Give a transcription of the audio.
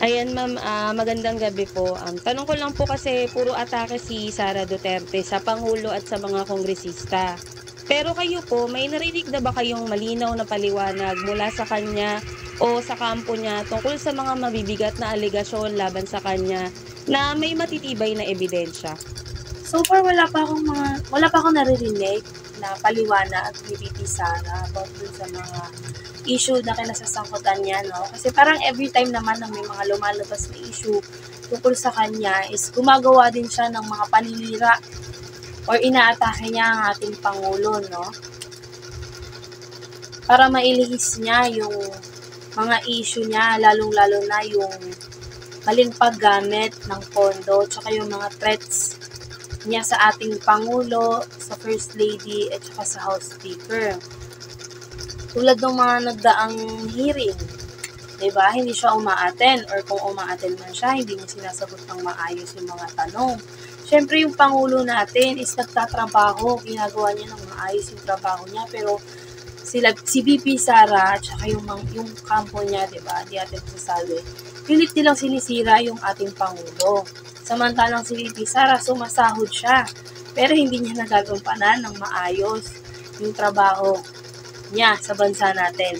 Ayan ma'am, magandang gabi po. Tanong ko lang po kasi puro atake si Sara Duterte sa pangulo at sa mga kongresista. Pero kayo po, may narinig na ba kayong malinaw na paliwanag mula sa kanya o sa kampo niya tungkol sa mga mabibigat na aligasyon laban sa kanya na may matitibay na ebidensya? So far wala pa akong naririnig na paliwanag ni VP Sara about dun sa mga issue na kinasasangkutan niya, no? Kasi parang every time naman na may mga lumalabas na issue tungkol sa kanya is gumagawa din siya ng mga paninira or inaatake niya ang ating Pangulo, no? Para mailihis niya yung mga issue niya, lalong-lalo na yung maling paggamit ng pondo, tsaka yung mga threats niya sa ating Pangulo, sa First Lady, at saka sa House Speaker. Tulad ng mga nagdaang hearing, diba? Hindi siya umaaten, or kung umaaten man siya, hindi niya sinasagot ng maayos yung mga tanong. Siyempre, yung Pangulo natin is nagtatrabaho, ginagawa niya ng maayos yung trabaho niya, pero si VP Sara at saka yung kampo niya, diba? Di atin sasabi. Pilit nilang sinisira yung ating Pangulo. Samantalang si VP Sara, sumasahod siya. Pero hindi niya nagagampanan ng maayos yung trabaho niya sa bansa natin.